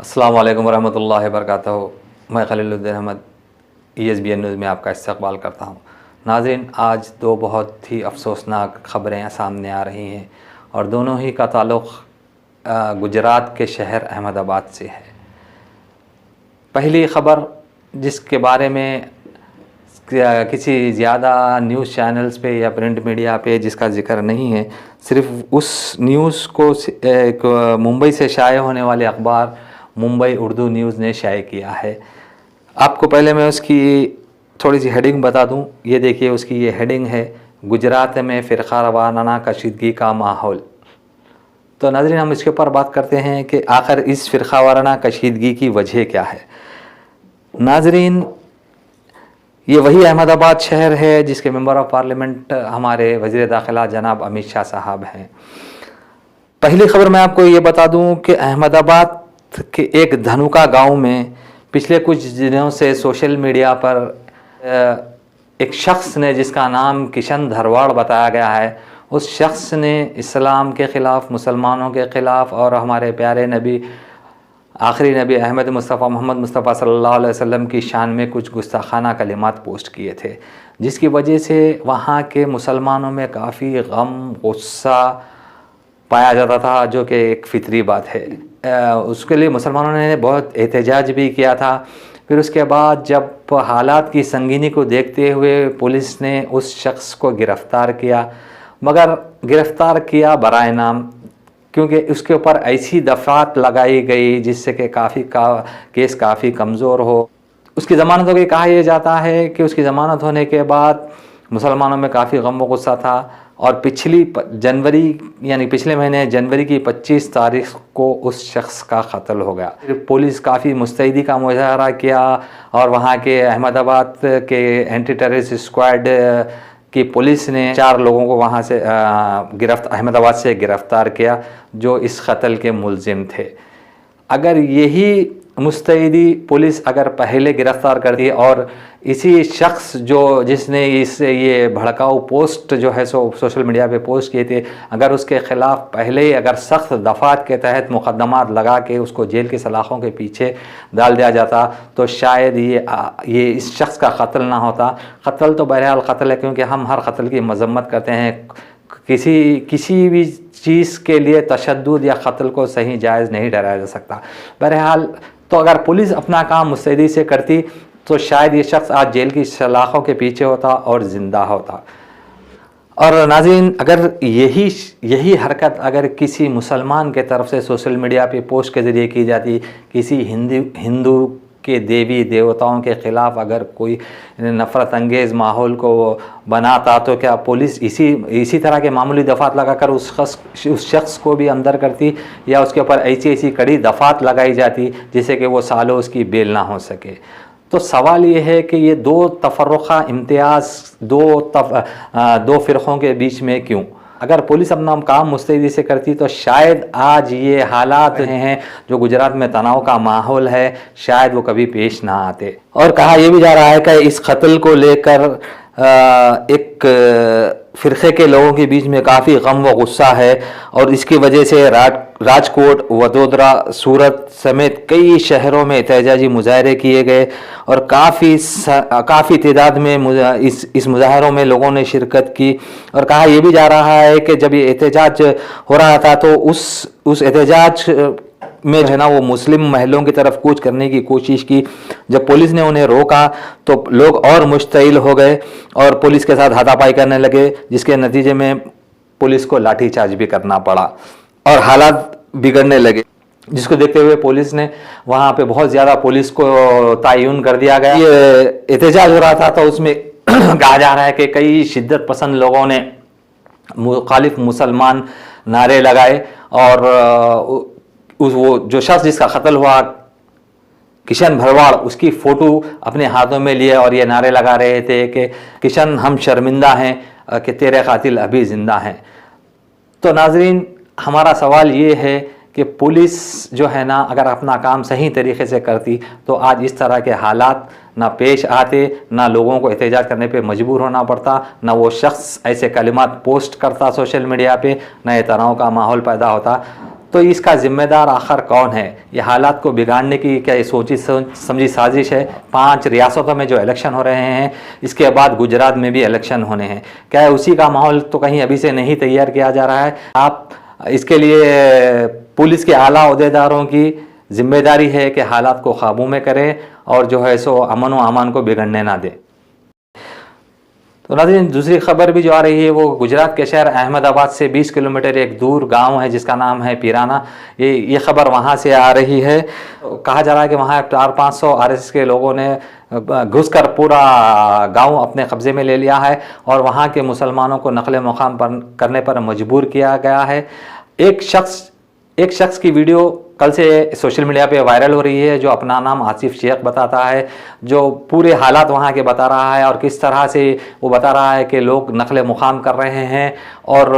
अस्सलाम वालेकुम रहमतुल्लाहि वबरकातुहू। मैं खलीलुद्दीन अहमद ESBN न्यूज़ में आपका इस्तकबाल करता हूँ। नाज़रीन, आज दो बहुत ही अफसोसनाक ख़बरें सामने आ रही हैं और दोनों ही का ताल्लुक़ गुजरात के शहर अहमदाबाद से है। पहली ख़बर जिसके बारे में किसी ज़्यादा न्यूज़ चैनल्स पे या प्रिंट मीडिया पे जिसका ज़िक्र नहीं है, सिर्फ़ उस न्यूज़ को मुंबई से शाये होने वाले अखबार मुंबई उर्दू न्यूज़ ने शाये किया है। आपको पहले मैं उसकी थोड़ी सी हेडिंग बता दूं। ये देखिए, उसकी ये हेडिंग है, गुजरात में फ़िरक़ा वाराना कशीदगी का माहौल। तो नाज़रीन, हम इसके ऊपर बात करते हैं कि आखिर इस फ़िरक़ा वाराना कशीदगी की वजह क्या है। नाज़रीन, ये वही अहमदाबाद शहर है जिसके मेंबर ऑफ़ पार्लियामेंट हमारे वज़ीर दाखिला जनाब अमित शाह साहब हैं। पहली ख़बर मैं आपको ये बता दूं कि अहमदाबाद के एक धनुका गांव में पिछले कुछ दिनों से सोशल मीडिया पर एक शख्स ने, जिसका नाम किशन धरवाड़ बताया गया है, उस शख्स ने इस्लाम के ख़िलाफ़, मुसलमानों के ख़िलाफ़ और हमारे प्यारे नबी, आखिरी नबी अहमद मुस्तफ़ा मोहम्मद मुस्तफ़ा सल्लल्लाहु अलैहि वसल्लम की शान में कुछ गुस्ताखाना कलिमात पोस्ट किए थे, जिसकी वजह से वहाँ के मुसलमानों में काफ़ी गम, गुस्सा पाया जाता था, जो कि एक फ़ितरी बात है। उसके लिए मुसलमानों ने बहुत एहतजाज भी किया था। फिर उसके बाद जब हालात की संगीनी को देखते हुए पुलिस ने उस शख्स को गिरफ़्तार किया, मगर गिरफ़्तार किया बराए नाम, क्योंकि उसके ऊपर ऐसी दफ़ात लगाई गई जिससे कि केस काफ़ी कमज़ोर हो। उसकी ज़मानत हो गई। कहा यह जाता है कि उसकी ज़मानत होने के बाद मुसलमानों में काफ़ी गम व गुस्सा था और पिछले महीने जनवरी की 25 तारीख को उस शख्स का कत्ल हो गया। पुलिस काफ़ी मुस्तैदी का मुजाहरा किया और वहाँ के अहमदाबाद के एंटी टेररिस्ट स्क्वाड की पुलिस ने 4 लोगों को वहाँ से अहमदाबाद से गिरफ़्तार किया, जो इस कत्ल के मुलजिम थे। अगर यही मुस्तैदी पुलिस अगर पहले गिरफ़्तार करती और इसी शख्स जिसने ये भड़काऊ पोस्ट जो है सोशल मीडिया पे पोस्ट किए थे, अगर उसके ख़िलाफ़ पहले ही अगर सख्त दफ़ात के तहत मुक़दमात लगा के उसको जेल की सलाखों के पीछे डाल दिया जाता, तो शायद ये इस शख्स का कत्ल ना होता। कत्ल तो बहरहाल कत्ल है, क्योंकि हम हर कत्ल की मज़म्मत करते हैं। किसी भी चीज़ के लिए तशद्दुद या कत्ल को सही जायज़ नहीं ठहराया जा सकता। बहरहाल, तो अगर पुलिस अपना काम मुस्तैदी से करती तो शायद ये शख्स आज जेल की सलाखों के पीछे होता और ज़िंदा होता। और नाज़रीन, अगर यही हरकत अगर किसी मुसलमान के तरफ से सोशल मीडिया पे पोस्ट के ज़रिए की जाती, किसी हिंदू के देवी देवताओं के ख़िलाफ़ अगर कोई नफ़रत अंगेज़ माहौल को बनाता, तो क्या पुलिस इसी तरह के मामूली दफ़ात लगाकर उस शख्स को भी अंदर करती, या उसके ऊपर ऐसी कड़ी दफ़ात लगाई जाती जिससे कि वो सालों उसकी बेल ना हो सके। तो सवाल ये है कि ये दो तफर्रुक़ा इम्तियाज़ दो फ़िरक़ों के बीच में क्यों? अगर पुलिस अपना काम मुस्तैदी से करती तो शायद आज ये हालात हैं जो गुजरात में तनाव का माहौल है, शायद वो कभी पेश ना आते। और कहा यह भी जा रहा है कि इस कत्ल को लेकर एक फ़िरक़े के लोगों के बीच में काफ़ी गम व गुस्सा है और इसकी वजह से राजकोट, वडोदरा, सूरत समेत कई शहरों में एहतजाजी मुजाहरे किए गए और काफ़ी तादाद में इस मुजाहरों में लोगों ने शिरकत की। और कहा यह भी जा रहा है कि जब ये एहतजाज हो रहा था तो उस एहतजाज में जो है ना, वो मुस्लिम महलों की तरफ कूच करने की कोशिश की। जब पुलिस ने उन्हें रोका तो लोग और मुश्तइल हो गए और पुलिस के साथ हाथापाई करने लगे, जिसके नतीजे में पुलिस को लाठीचार्ज भी करना पड़ा और हालात बिगड़ने लगे, जिसको देखते हुए पुलिस ने वहाँ पे बहुत ज़्यादा पुलिस को तायुन कर दिया गया। ये एहतजाज हो रहा था तो उसमें कहा जा रहा है कि कई शिद्दत पसंद लोगों ने मुखालिफ मुसलमान नारे लगाए और वो जो शख्स जिसका कत्ल हुआ, किशन भरवाड़, उसकी फ़ोटो अपने हाथों में लिए और ये नारे लगा रहे थे कि किशन, हम शर्मिंदा हैं कि तेरे कातिल अभी ज़िंदा हैं। तो नाज़रीन, हमारा सवाल ये है कि पुलिस जो है ना, अगर अपना काम सही तरीके से करती तो आज इस तरह के हालात ना पेश आते, ना लोगों को एहतजाज करने पे मजबूर होना पड़ता, ना वो शख्स ऐसे कलिमात पोस्ट करता सोशल मीडिया पे, ना ये तनाव का माहौल पैदा होता। तो इसका जिम्मेदार आखिर कौन है? ये हालात को बिगाड़ने की क्या ये सोची समझी साजिश है? 5 रियासतों में जो इलेक्शन हो रहे हैं, इसके बाद गुजरात में भी इलेक्शन होने हैं, क्या उसी का माहौल तो कहीं अभी से नहीं तैयार किया जा रहा है? आप इसके लिए पुलिस के आला ओहदेदारों की जिम्मेदारी है कि हालात को काबू में करें और जो है सो अमन व अमान को बिगड़ने ना दें। तो नाज़रीन, दूसरी खबर भी जो आ रही है वो गुजरात के शहर अहमदाबाद से 20 किलोमीटर एक दूर गांव है जिसका नाम है पीराना। ये खबर वहां से आ रही है। कहा जा रहा है कि वहां 400-500 आरएसएस के लोगों ने घुसकर पूरा गांव अपने कब्जे में ले लिया है और वहां के मुसलमानों को नकल मुकाम करने पर मजबूर किया गया है। एक शख्स की वीडियो कल से सोशल मीडिया पे वायरल हो रही है, जो अपना नाम आसिफ शेख बताता है, जो पूरे हालात वहाँ के बता रहा है और किस तरह से वो बता रहा है कि लोग नकल मुकाम कर रहे हैं और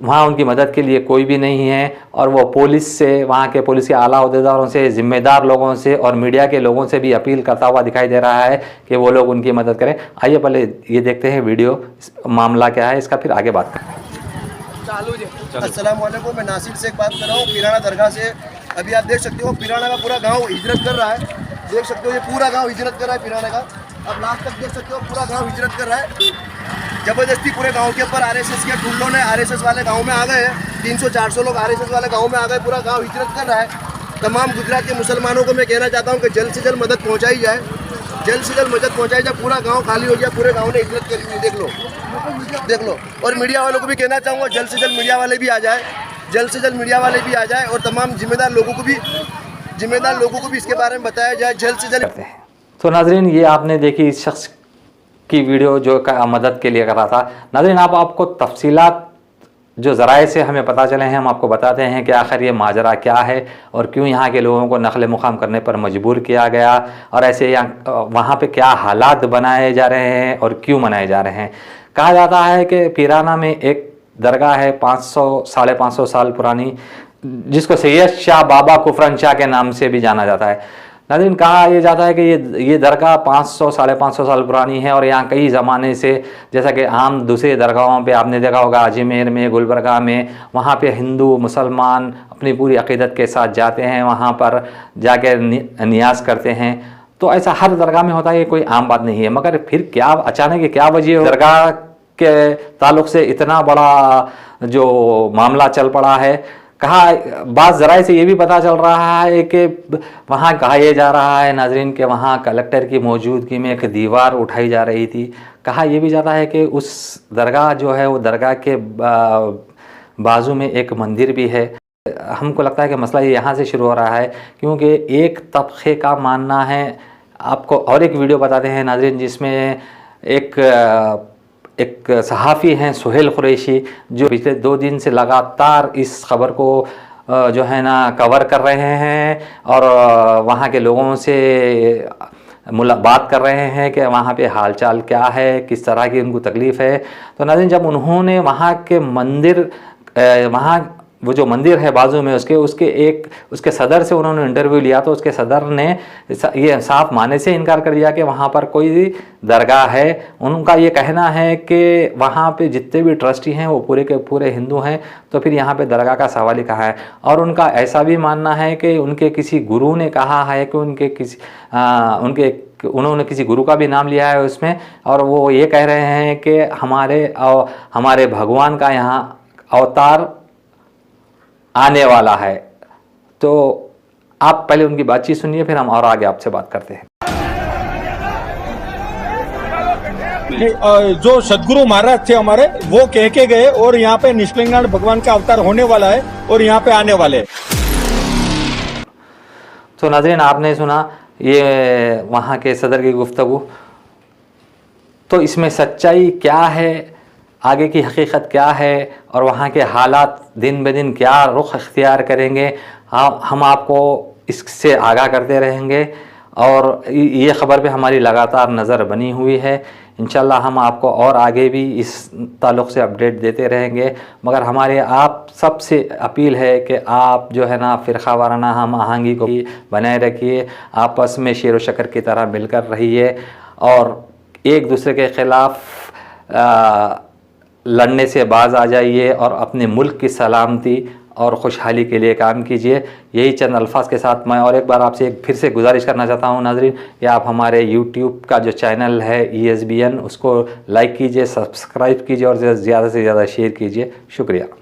वहाँ उनकी मदद के लिए कोई भी नहीं है और वो पुलिस से, वहाँ के पुलिस के आला ओहदेदारों से, ज़िम्मेदार लोगों से और मीडिया के लोगों से भी अपील करता हुआ दिखाई दे रहा है कि वो लोग उनकी मदद करें। आइए पहले ये देखते हैं वीडियो, मामला क्या है इसका, फिर आगे बात करें। अस्सलाम वालेकुम, मैं नासिर से बात कर रहा हूँ पीराना दरगाह से। अभी आप देख सकते हो पीराना का पूरा गांव हिजरत कर रहा है। देख सकते हो ये पूरा गांव हिजरत कर रहा है पीराना का। अब लास्ट तक देख सकते हो पूरा गांव हिजरत कर रहा है। जबरदस्ती पूरे गांव के ऊपर आरएसएस के टुल्लों ने, आरएसएस वाले गांव में आ गए हैं। 300-400 लोग आरएसएस वाले गांव में आ गए, पूरा गांव हिजरत कर रहा है। तमाम गुजरात के मुसलमानों को मैं कहना चाहता हूँ कि जल्द से जल्द मदद पहुँचाई जाए, जल्द से जल्द मदद पहुँचाई जाए। पूरा गाँव खाली हो गया, पूरे गाँव ने हिजरत करी हुई, देख लो। और मीडिया वालों को भी कहना चाहूँगा जल्द से जल्द मीडिया वाले भी आ जाए, जल्द से जल्द मीडिया वाले भी आ जाए और तमाम जिम्मेदार लोगों को भी इसके बारे में बताया जाए जल्द से जल्द। तो नाजरीन, ये आपने देखी इस शख्स की वीडियो जो मदद के लिए कर रहा था। नाजरीन, आपको तफसीलात जो ज़राए से हमें पता चले हैं हम आपको बताते हैं कि आखिर ये माजरा क्या है और क्यों यहाँ के लोगों को नकल मुकाम करने पर मजबूर किया गया और ऐसे वहाँ पे क्या हालात बनाए जा रहे हैं और क्यों बनाए जा रहे हैं। कहा जाता है कि पीराना में एक दरगाह है 500-550 साल पुरानी, जिसको सैयद शाह बाबा कुफरन शाह के नाम से भी जाना जाता है। नाज़रीन, कहा यह जाता है कि ये दरगाह 500-550 साल पुरानी है और यहाँ कई ज़माने से, जैसा कि आम दूसरे दरगाहों पे आपने देखा होगा अजमेर में, गुलबर्गा में, वहाँ पे हिंदू मुसलमान अपनी पूरी अक़ीदत के साथ जाते हैं, वहाँ पर जाकर नियाज़ करते हैं। तो ऐसा हर दरगाह में होता है, ये कोई आम बात नहीं है। मगर फिर क्या अचानक क्या वजह हो दरगाह के ताल्लुक़ से इतना बड़ा जो मामला चल पड़ा है? कहा बात ज़राए से ये भी पता चल रहा है कि वहाँ कहा यह जा रहा है नाजरीन कि वहाँ कलेक्टर की मौजूदगी में एक दीवार उठाई जा रही थी। कहा यह भी जाता है कि उस दरगाह जो है वो दरगाह के बाजू में एक मंदिर भी है। हमको लगता है कि मसला ये यहाँ से शुरू हो रहा है, क्योंकि एक तबके का मानना है। आपको और एक वीडियो बताते हैं नाजरीन, जिसमें एक सहाफ़ी हैं सुहेल कुरैशी, जो पिछले 2 दिन से लगातार इस खबर को जो है ना कवर कर रहे हैं और वहाँ के लोगों से बात कर रहे हैं कि वहाँ पे हालचाल क्या है, किस तरह की उनको तकलीफ़ है। तो नाज़रीन, जब उन्होंने वहाँ के मंदिर, वहाँ वो जो मंदिर है बाजू में उसके सदर से उन्होंने इंटरव्यू लिया, तो उसके सदर ने ये साफ माने से इनकार कर दिया कि वहाँ पर कोई दरगाह है। उनका ये कहना है कि वहाँ पे जितने भी ट्रस्टी हैं वो पूरे के पूरे हिंदू हैं, तो फिर यहाँ पे दरगाह का सवाल ही कहाँ है। और उनका ऐसा भी मानना है कि उनके किसी गुरु ने कहा है कि उन्होंने किसी गुरु का भी नाम लिया है उसमें, और वो ये कह रहे हैं कि हमारे भगवान का यहाँ अवतार आने वाला है। तो आप पहले उनकी बातचीत सुनिए, फिर हम और आगे आपसे बात करते हैं। जो सदगुरु महाराज थे हमारे, वो कह के गए और यहाँ पे निष्कलंगान भगवान का अवतार होने वाला है और यहाँ पे आने वाले। तो नाज़रीन, आपने सुना ये वहाँ के सदर की गुफ्तगू। तो इसमें सच्चाई क्या है, आगे की हकीकत क्या है और वहाँ के हालात दिन ब दिन क्या रुख इख्तियार करेंगे, हम आपको इससे आगाह करते रहेंगे और ये ख़बर पे हमारी लगातार नज़र बनी हुई है। इंशाल्लाह हम आपको और आगे भी इस ताल्लुक़ से अपडेट देते रहेंगे। मगर हमारे आप सबसे अपील है कि आप जो है ना फ़िरक़ा वाराना हम आहंगी को बनाए रखिए, आपस में शेर व शकर की तरह मिलकर रहिए और एक दूसरे के ख़िलाफ़ लड़ने से बाज आ जाइए और अपने मुल्क की सलामती और खुशहाली के लिए काम कीजिए। यही चंद अल्फाज के साथ मैं और एक बार आपसे फिर से गुजारिश करना चाहता हूं नाज़रीन कि आप हमारे यूट्यूब का जो चैनल है ESBN उसको लाइक कीजिए, सब्सक्राइब कीजिए और ज़्यादा से ज़्यादा शेयर कीजिए। शुक्रिया।